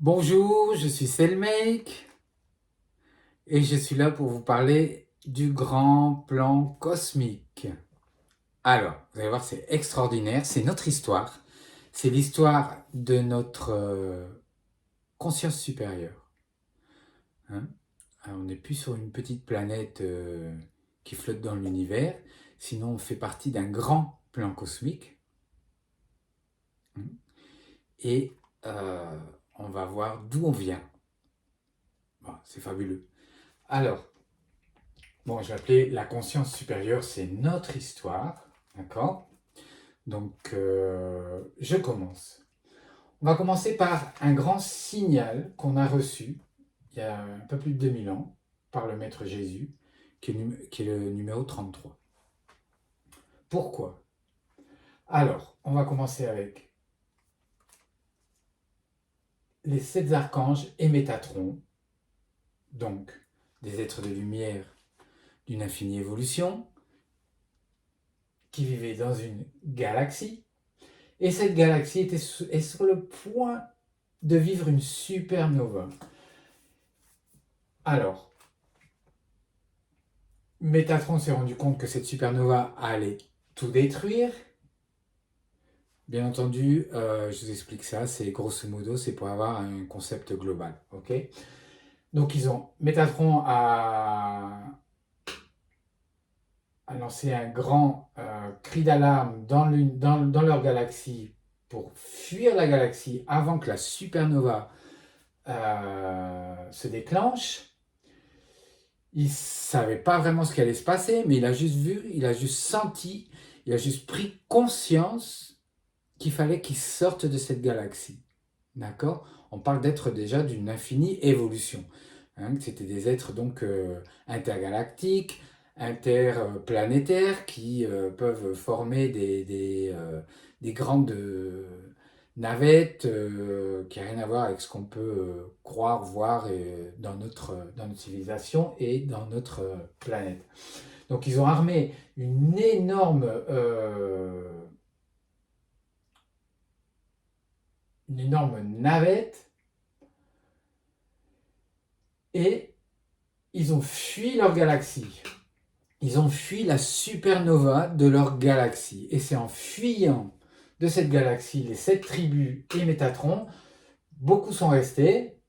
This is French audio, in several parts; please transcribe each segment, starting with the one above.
Bonjour, je suis Selmake et je suis là pour vous parler du grand plan cosmique. Alors, vous allez voir, c'est extraordinaire, c'est notre histoire, c'est l'histoire de notre conscience supérieure, hein. Alors, on n'est plus sur une petite planète qui flotte dans l'univers, sinon on fait partie d'un grand plan cosmique, hein, et euh, on va voir d'où on vient. Bon, c'est fabuleux. Alors, bon, je vais appeler la conscience supérieure, c'est notre histoire, d'accord? Donc, je commence. On va commencer par un grand signal qu'on a reçu il y a un peu plus de 2000 ans par le Maître Jésus, qui est le numéro 33. Pourquoi? Alors, on va commencer avec les 7 archanges et Métatron, donc des êtres de lumière d'une infinie évolution, qui vivaient dans une galaxie. Et cette galaxie est sur le point de vivre une supernova. Alors, Métatron s'est rendu compte que cette supernova allait tout détruire. Bien entendu, je vous explique ça, c'est grosso modo, c'est pour avoir un concept global. Ok. Donc, Métatron a lancé un grand cri d'alarme dans leur galaxie pour fuir la galaxie avant que la supernova se déclenche. Il ne savait pas vraiment ce qui allait se passer, mais il a juste vu, il a juste senti, il a juste pris conscience qu'il fallait qu'il sorte de cette galaxie. D'accord? On parle d'êtres déjà d'une infinie évolution. Hein, c'était des êtres donc intergalactiques, interplanétaires, qui peuvent former des grandes navettes qui n'a rien à voir avec ce qu'on peut croire, voir dans notre civilisation et dans notre planète. Donc ils ont armé une énorme navette et ils ont fui leur galaxie. Ils ont fui la supernova de leur galaxie. Et c'est en fuyant de cette galaxie, les 7 tribus et Métatron, beaucoup sont restés,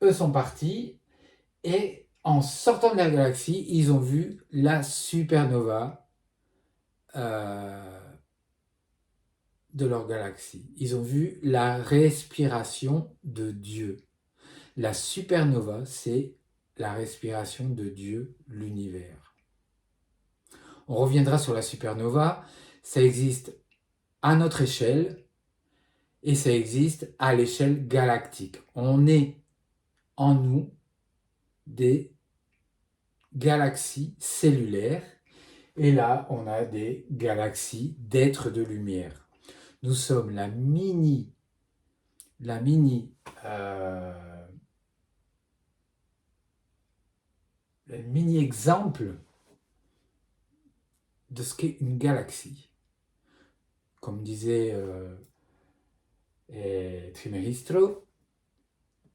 eux sont partis, et en sortant de la galaxie, ils ont vu la supernova de leur galaxie. Ils ont vu la respiration de Dieu. La supernova, c'est la respiration de Dieu, l'univers. On reviendra sur la supernova. Ça existe à notre échelle et ça existe à l'échelle galactique. On est en nous des galaxies cellulaires et là, on a des galaxies d'êtres de lumière. Nous sommes la mini exemple de ce qu'est une galaxie. Comme disait Trimegistro,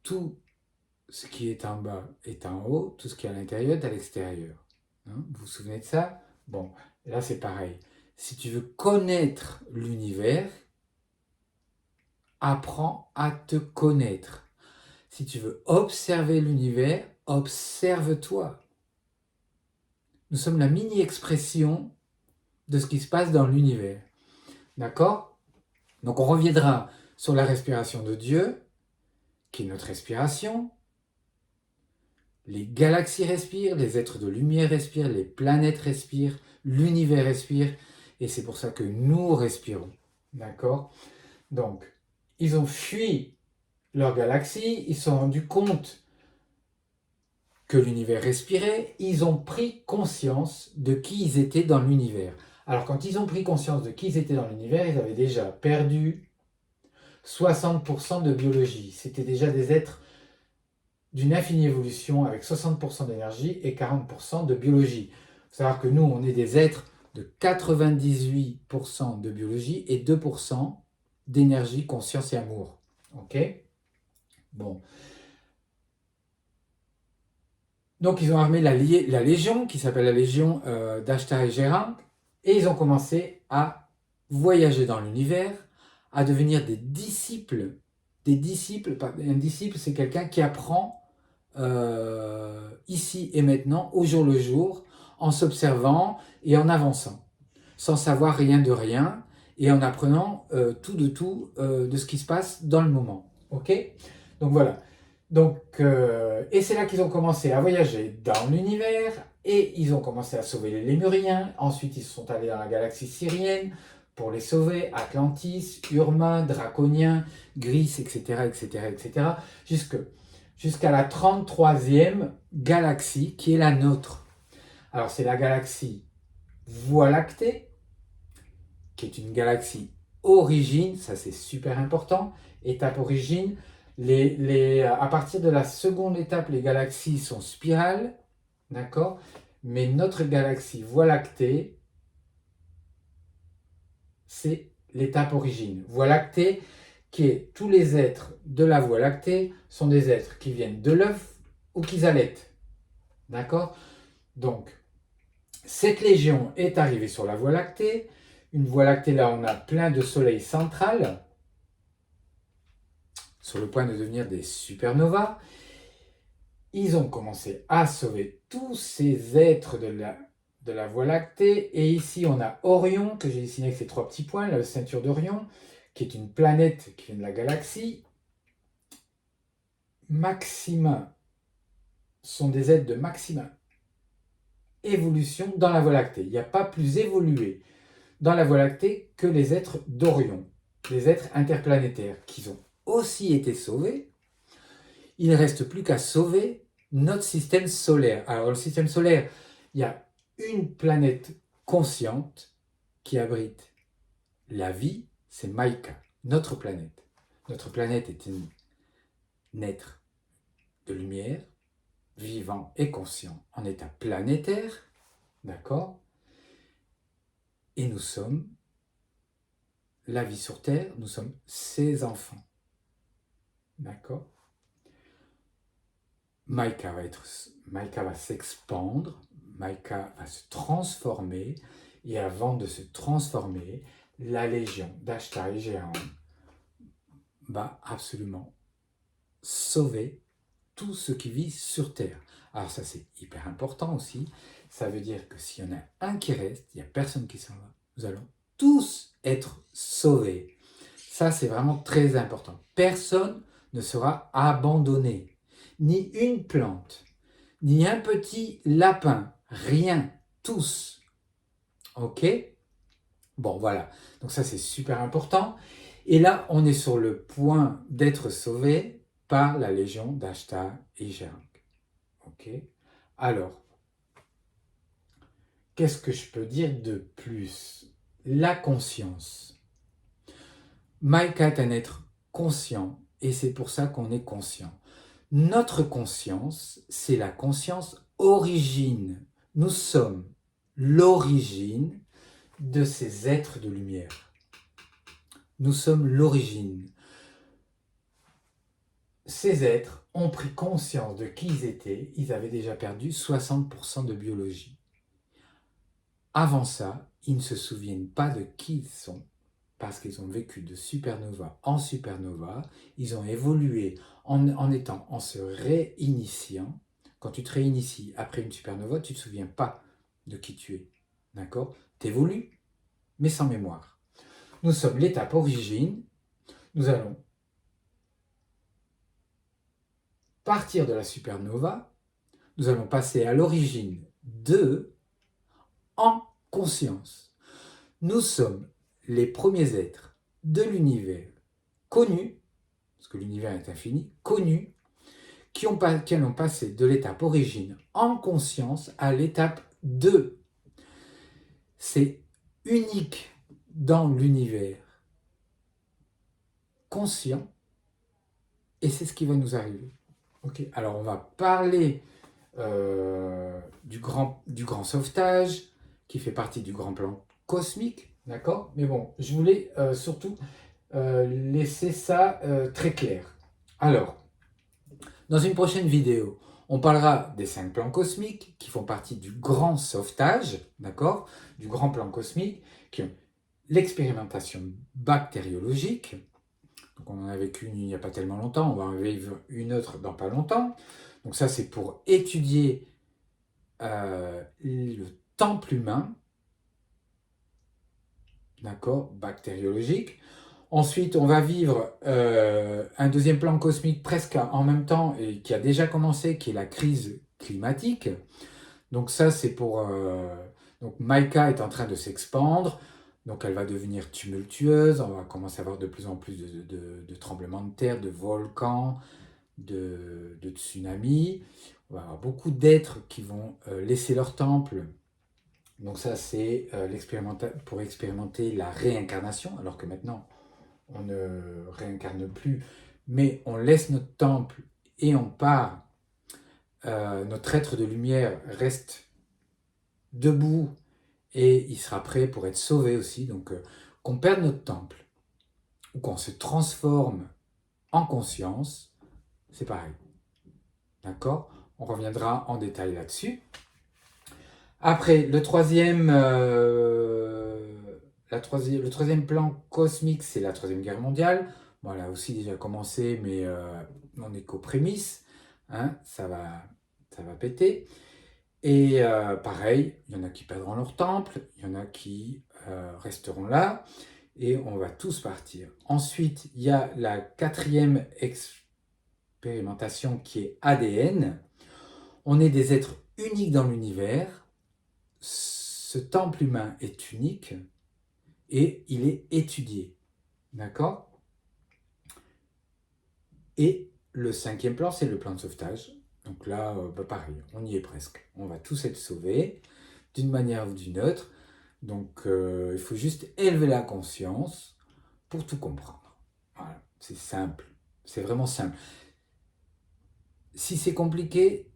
tout ce qui est en bas est en haut, tout ce qui est à l'intérieur est à l'extérieur. Hein, vous vous souvenez de ça? Bon, là c'est pareil. Si tu veux connaître l'univers, apprends à te connaître. Si tu veux observer l'univers, observe-toi. Nous sommes la mini-expression de ce qui se passe dans l'univers. D'accord? Donc on reviendra sur la respiration de Dieu, qui est notre respiration. Les galaxies respirent, les êtres de lumière respirent, les planètes respirent, l'univers respire, et c'est pour ça que nous respirons. D'accord? Donc, ils ont fui leur galaxie, ils se sont rendus compte que l'univers respirait, ils ont pris conscience de qui ils étaient dans l'univers. Alors quand ils ont pris conscience de qui ils étaient dans l'univers, ils avaient déjà perdu 60% de biologie. C'était déjà des êtres d'une infinie évolution avec 60% d'énergie et 40% de biologie. Il faut savoir que nous, on est des êtres de 98% de biologie et 2% d'énergie, conscience et amour. Ok? Bon. Donc ils ont armé la Légion, qui s'appelle la Légion d'Ashtar et Gérard, et ils ont commencé à voyager dans l'univers, à devenir des disciples. Des disciples, un disciple, c'est quelqu'un qui apprend ici et maintenant, au jour le jour, en s'observant et en avançant, sans savoir rien de rien, et en apprenant tout de tout de ce qui se passe dans le moment. Ok? Donc voilà. Donc, et c'est là qu'ils ont commencé à voyager dans l'univers, et ils ont commencé à sauver les Lémuriens. Ensuite, ils sont allés dans la galaxie syrienne pour les sauver, Atlantis, Urma, Draconien, Gris, etc., etc., etc., jusqu'à la 33e galaxie, qui est la nôtre. Alors, c'est la galaxie Voie lactée, qui est une galaxie origine, ça c'est super important, étape origine. À partir de la seconde étape, les galaxies sont spirales, d'accord? Mais notre galaxie Voie lactée, c'est l'étape origine. Voie lactée, qui est tous les êtres de la Voie lactée sont des êtres qui viennent de l'œuf ou qui allaitent, d'accord? Donc, cette légion est arrivée sur la Voie lactée. Une Voie lactée, là, on a plein de soleils central, sur le point de devenir des supernovas. Ils ont commencé à sauver tous ces êtres de la Voie lactée. Et ici, on a Orion, que j'ai dessiné avec ces 3 petits points, la ceinture d'Orion, qui est une planète qui vient de la galaxie. Maxima sont des êtres de maxima évolution dans la Voie lactée. Il n'y a pas plus évolué dans la Voie lactée que les êtres d'Orion, les êtres interplanétaires, qui ont aussi été sauvés. Il ne reste plus qu'à sauver notre système solaire. Alors, le système solaire, il y a une planète consciente qui abrite la vie, c'est Maïka, notre planète. Notre planète est un être de lumière, vivant et conscient, en état planétaire, d'accord? Et nous sommes, la vie sur Terre, nous sommes ses enfants, d'accord? Maïka va s'expandre, Maïka va se transformer, et avant de se transformer, la légion d'Ashtar et Gérard va absolument sauver tout ce qui vit sur Terre. Alors ça c'est hyper important aussi, ça veut dire que s'il y en a un qui reste, il n'y a personne qui s'en va, nous allons tous être sauvés. Ça c'est vraiment très important. Personne ne sera abandonné, ni une plante, ni un petit lapin, rien, tous. Ok? Bon, voilà. Donc ça, c'est super important. Et là, on est sur le point d'être sauvé par la légion d'Ashtar et Gérard. Ok? Alors, qu'est-ce que je peux dire de plus? La conscience. Maïka est un être conscient et c'est pour ça qu'on est conscient. Notre conscience, c'est la conscience origine. Nous sommes l'origine de ces êtres de lumière. Nous sommes l'origine. Ces êtres ont pris conscience de qui ils étaient. Ils avaient déjà perdu 60% de biologie. Avant ça, ils ne se souviennent pas de qui ils sont parce qu'ils ont vécu de supernova en supernova. Ils ont évolué en se réinitiant. Quand tu te réinities après une supernova, tu ne te souviens pas de qui tu es. D'accord? Tu évolues, mais sans mémoire. Nous sommes l'étape origine. Nous allons partir de la supernova. Nous allons passer à l'origine en conscience. Nous sommes les premiers êtres de l'univers connus, parce que l'univers est infini, connus, qui allons passer de l'étape origine en conscience à l'étape 2. C'est unique dans l'univers conscient et c'est ce qui va nous arriver. Okay. Alors on va parler du grand sauvetage qui fait partie du grand plan cosmique, d'accord? Mais bon, je voulais surtout laisser ça très clair. Alors, Dans une prochaine vidéo, on parlera des 5 plans cosmiques qui font partie du grand sauvetage, d'accord, du grand plan cosmique, qui ont l'expérimentation bactériologique. Donc on en a vécu une il n'y a pas tellement longtemps, on va en vivre une autre dans pas longtemps. Donc ça, c'est pour étudier le temple humain, d'accord, bactériologique. Ensuite, on va vivre un deuxième plan cosmique presque en même temps et qui a déjà commencé, qui est la crise climatique. Donc ça, c'est pour... donc Maïka est en train de s'expandre, donc elle va devenir tumultueuse, on va commencer à avoir de plus en plus de tremblements de terre, de volcans, de tsunamis. On va avoir beaucoup d'êtres qui vont laisser leur temple. Donc ça, c'est pour expérimenter la réincarnation, alors que maintenant, on ne réincarne plus, mais on laisse notre temple et on part. Notre être de lumière reste debout et il sera prêt pour être sauvé aussi. Donc, qu'on perde notre temple ou qu'on se transforme en conscience, c'est pareil. D'accord? On reviendra en détail là-dessus. Après, le troisième plan cosmique, c'est la Troisième Guerre mondiale. Bon, elle a aussi déjà commencé, mais on n'est qu'aux prémices. Hein, ça va péter. Et pareil, il y en a qui perdront leur temple, il y en a qui resteront là, et on va tous partir. Ensuite, il y a la quatrième expérimentation qui est ADN. On est des êtres uniques dans l'univers. Ce temple humain est unique et il est étudié. D'accord? Et le cinquième plan, c'est le plan de sauvetage. Donc là, pareil, on y est presque. On va tous être sauvés d'une manière ou d'une autre. Donc il faut juste élever la conscience pour tout comprendre. Voilà, c'est simple. C'est vraiment simple. Si c'est compliqué,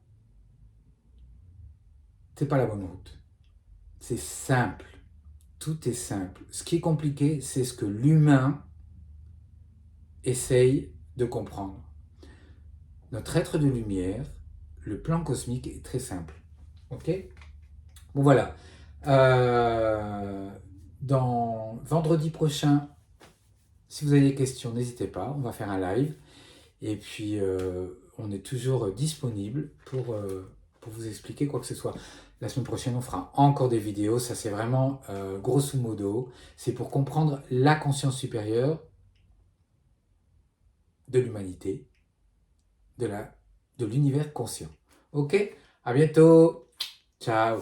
c'est pas la bonne route. C'est simple. Tout est simple. Ce qui est compliqué, c'est ce que l'humain essaye de comprendre. Notre être de lumière, le plan cosmique est très simple. Ok? Bon voilà. Dans vendredi prochain, si vous avez des questions, n'hésitez pas. On va faire un live. Et puis, on est toujours disponible pour vous expliquer quoi que ce soit. La semaine prochaine, on fera encore des vidéos. Ça, c'est vraiment grosso modo. C'est pour comprendre la conscience supérieure de l'humanité, de l'univers conscient. Ok? À bientôt. Ciao.